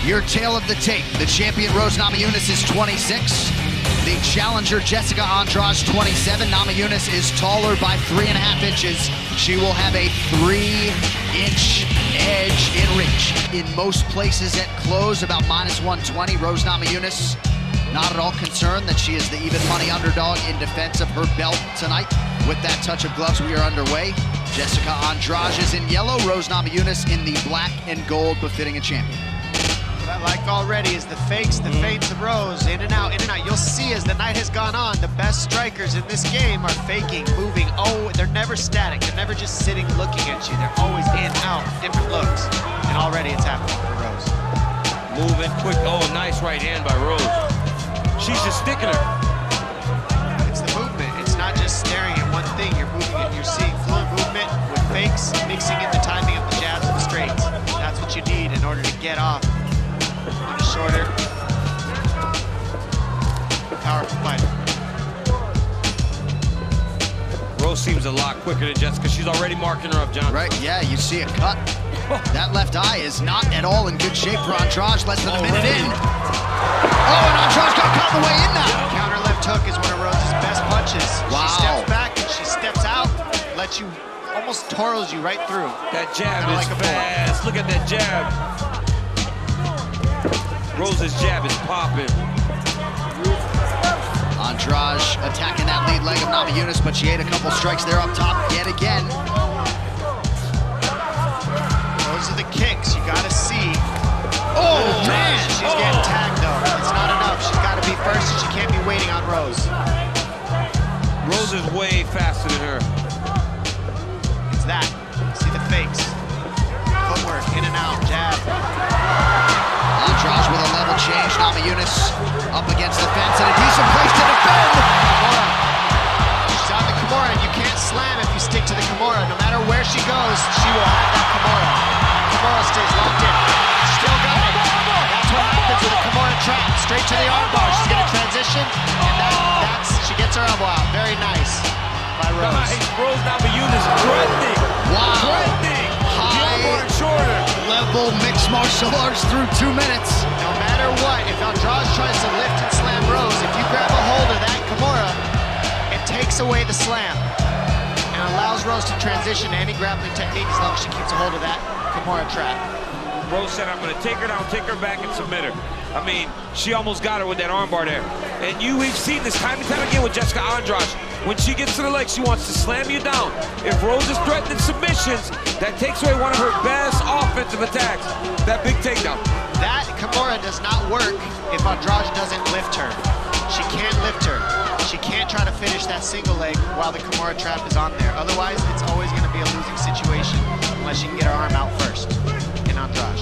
Your tale of the tape. The champion Rose Namajunas is 26. The challenger Jessica Andrade 27. Namajunas is taller by 3.5 inches. She will have a 3-inch edge in reach. In most places at close, about -120. Rose Namajunas not at all concerned that she is the even money underdog in defense of her belt tonight. With that touch of gloves, we are underway. Jessica Andrade is in yellow, Rose Namajunas in the black and gold, befitting a champion. What I like already is the fakes, the feints of Rose, in and out, in and out. You'll see as the night has gone on, the best strikers in this game are faking, moving. Oh, they're never static. They're never just sitting looking at you. They're always in, out, different looks. And already it's happening for Rose. Moving quick. Oh, nice right hand by Rose. She's just sticking her. It's the movement. It's not just staring at one thing. You're moving it. You're seeing fluid movement with fakes, mixing in the timing of the jabs and the straights. That's what you need in order to get off. Shorter, powerful fighter. Rose seems a lot quicker than Jessica. She's already marking her up, John. Right, yeah, you see a cut. That left eye is not at all in good shape for Andrade, less than a minute in. Oh, and Andrade got caught on the way in now. Counter left hook is one of Rose's best punches. Wow. She steps back and she steps out, lets you, almost twirls you right through. That jab Kinda is like a fast. Look at that jab. Rose's jab is popping. Andrade attacking that lead leg of Namajunas, but she ate a couple strikes there up top yet again. Those are the kicks you gotta see. Oh, man! She's getting tagged though. It's not enough. She's gotta be first and she can't be waiting on Rose. Rose is way faster than her. It's that. See the fakes. Footwork, in and out, jab. Andrade with a level change. Namajunas up against the fence and a decent place to defend. Kimura. She's on the Kimura and you can't slam if you stick to the Kimura. No matter where she goes, she will have that Kimura. Kimura stays locked in. Still going. That's what happens with a Kimura trap. Straight to the armbar. She's going to transition and she gets her elbow out. Very nice by Rose. Nice. Rose Namajunas threatening. Wow. Threatening. Shorter. Level mixed martial arts through 2 minutes. No matter what, if Andrade tries to lift and slam Rose, if you grab a hold of that Kimura, it takes away the slam and allows Rose to transition to any grappling technique as long as she keeps a hold of that Kimura trap. Rose said, I'm going to take her down, take her back, and submit her. I mean, she almost got her with that armbar there. And we've seen this time and time again with Jessica Andrade. When she gets to the leg, she wants to slam you down. If Rose is threatening submissions, that takes away one of her best offensive attacks, that big takedown. That Kimura does not work if Andrade doesn't lift her. She can't lift her. She can't try to finish that single leg while the Kimura trap is on there. Otherwise, it's always going to be a losing situation unless she can get her arm out first in Andrade.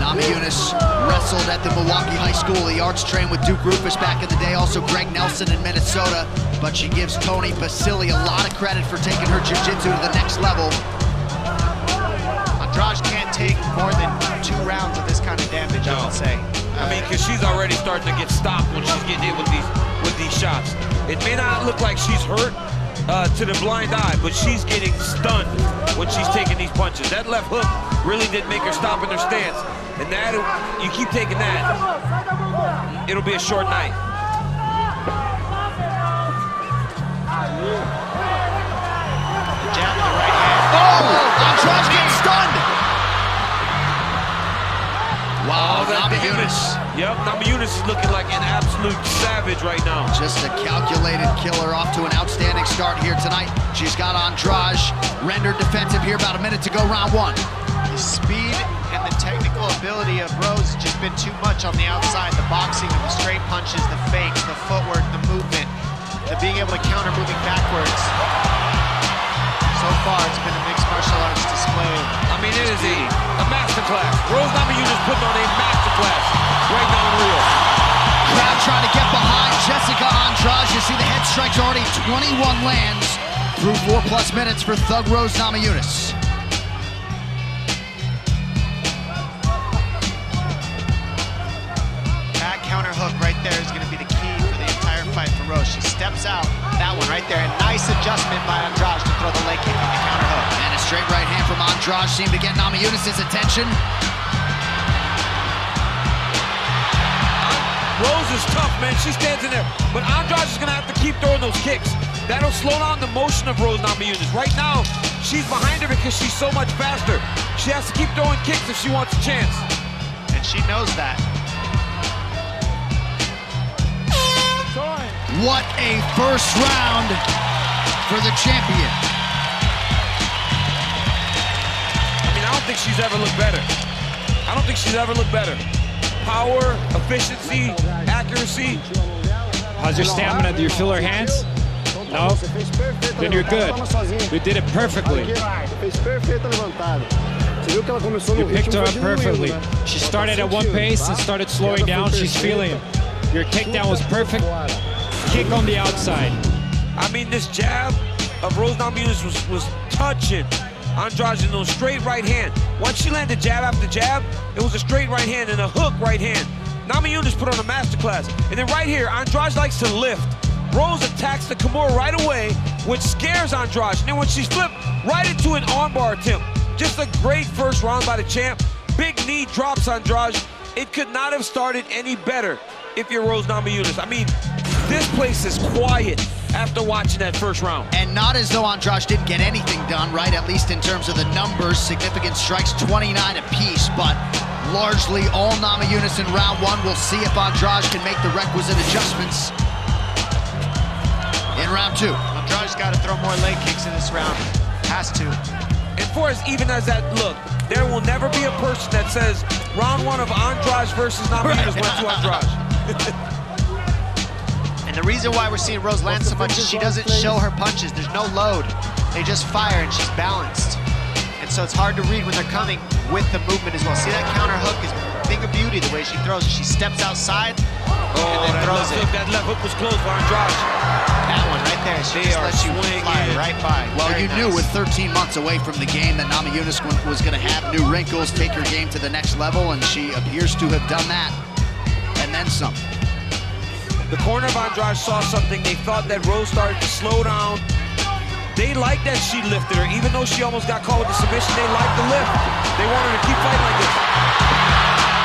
Namajunas wrestled at the Milwaukee High School of the Arts, trained with Duke Rufus back in the day, also Greg Nelson in Minnesota, but she gives Tony Basile a lot of credit for taking her jiu-jitsu to the next level. Andrade can't take more than 2 rounds of this kind of damage, I would say. I mean, because she's already starting to get stopped when she's getting hit with these shots. It may not look like she's hurt to the blind eye, but she's getting stunned when she's taking these punches. That left hook really did make her stop in her stance. And that, you keep taking that, it'll be a short night. The jab in the right hand. Oh! Andrade getting stunned! Wow, Namajunas. Yep, Namajunas is looking like an absolute savage right now. Just a calculated killer, off to an outstanding start here tonight. She's got Andrade rendered defensive here, about a minute to go, round 1. The speed and the technical ability of Rose has just been too much on the outside. The boxing, the straight punches, the fakes, the footwork, the movement, the being able to counter moving backwards. So far, it's been a mixed martial arts display. I mean, it is a masterclass. Rose Namajunas putting on a masterclass right now in Rio. Crowd trying to get behind Jessica Andrade. You see the head strikes already, 21 lands through 4+ minutes for Thug Rose Namajunas. Counter hook right there is going to be the key for the entire fight for Rose. She steps out, that one right there, and nice adjustment by Andrade to throw the leg kick on the counter hook. And a straight right hand from Andrade seemed to get Namajunas' attention. Rose is tough, man. She stands in there. But Andrade is going to have to keep throwing those kicks. That'll slow down the motion of Rose Namajunas. Right now, she's behind her because she's so much faster. She has to keep throwing kicks if she wants a chance. And she knows that. What a first round for the champion. I mean, I don't think she's ever looked better. I don't think she's ever looked better. Power, efficiency, accuracy. How's your stamina? Do you feel her hands? No? Then you're good. You did it perfectly. You picked her up perfectly. She started at one pace and started slowing down. She's feeling it. Your takedown was perfect. Kick on the outside. I mean, this jab of Rose Namajunas was touching Andrade in those straight right hand. Once she landed jab after jab, it was a straight right hand and a hook right hand. Namajunas put on a masterclass. And then right here, Andrade likes to lift. Rose attacks the Kimura right away, which scares Andrade. And then when she's flipped, right into an armbar attempt. Just a great first round by the champ. Big knee drops Andrade. It could not have started any better if you're Rose Namajunas. I mean, this place is quiet after watching that first round. And not as though Andrade didn't get anything done, right? At least in terms of the numbers, significant strikes, 29 apiece, but largely all Namajunas in round one. We'll see if Andrade can make the requisite adjustments in round two. Andrade's got to throw more leg kicks in this round. Has to. And for as even as that look, there will never be a person that says round one of Andrade versus Namajunas went to Andrade. And the reason why we're seeing Rose land so much is she doesn't show her punches. There's no load. They just fire and she's balanced. And so it's hard to read when they're coming with the movement as well. See, that counter hook is a thing of beauty, the way she throws it. She steps outside and then throws it. That left hook was closed for Andrade. That one right there, she just lets you fly right by. Well, Very you knew nice. with 13 months away from the game that Namajunas was going to have new wrinkles, take her game to the next level, and she appears to have done that, and then some. The corner of Andrade saw something. They thought that Rose started to slow down. They liked that she lifted her. Even though she almost got caught with the submission, they liked the lift. They wanted her to keep fighting like this.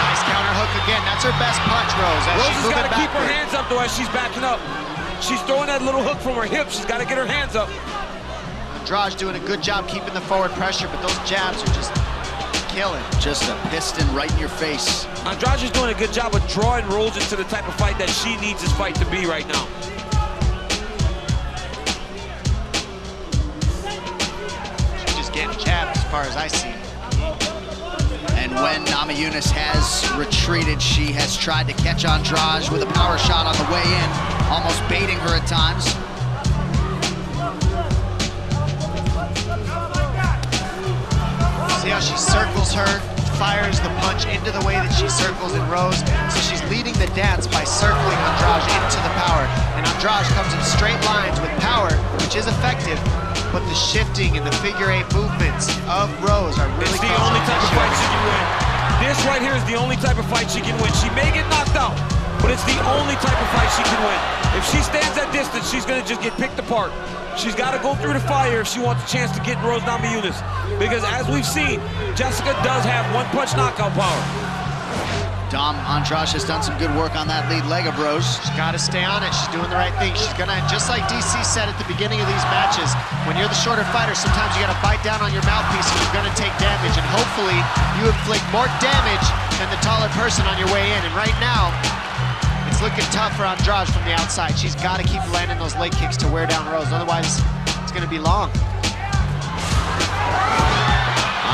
Nice counter hook again. That's her best punch, Rose. Rose has got to keep her hands up though as she's backing up. She's throwing that little hook from her hip. She's got to get her hands up. Andrade doing a good job keeping the forward pressure, but those jabs are just killing. Just a piston right in your face. Andrade is doing a good job of drawing Rose into the type of fight that she needs this fight to be right now. She's just getting jabbed as far as I see. And when Namajunas has retreated, she has tried to catch Andrade with a power shot on the way in, almost baiting her at times. See how she circles her, fires the punch into the way that she circles in Rose. So she's leading the dance by circling Andrade into the power. And Andrade comes in straight lines with power, which is effective, but the shifting and the figure eight movements of Rose are really It's the only type of fight she can win. This right here is the only type of fight she can win. She may get knocked out, but it's the only type of fight she can win. If she stands that distance, she's gonna just get picked apart. She's got to go through the fire if she wants a chance to get Rose Namajunas. Because as we've seen, Jessica does have one-punch knockout power. Dom, Andrade has done some good work on that lead leg of Rose. She's got to stay on it. She's doing the right thing. She's going to, just like DC said at the beginning of these matches, when you're the shorter fighter, sometimes you got to bite down on your mouthpiece and you're going to take damage. And hopefully you inflict more damage than the taller person on your way in. And right now, it's looking tough for Andrade from the outside. She's got to keep landing those leg kicks to wear down Rose. Otherwise, it's going to be long.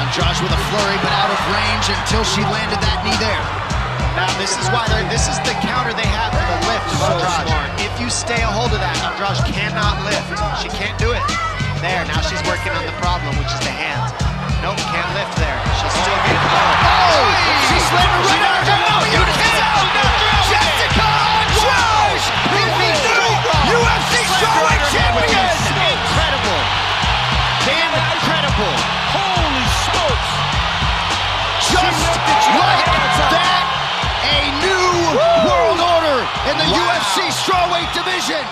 Andrade with a flurry, but out of range until she landed that knee there. Now, this is why this is the counter they have for the lift of Andrade. If you stay a hold of that, Andrade cannot lift. She can't do it. There, now she's working on the problem, which is the hands. Nope, can't lift there. She'll still get it. Oh! She slammed her right on her mouth. You can't! Jessica Andrade is the new UFC strawweight champion! Incredible. Damn incredible. Holy smokes! Just like that, a new world order in the UFC strawweight division.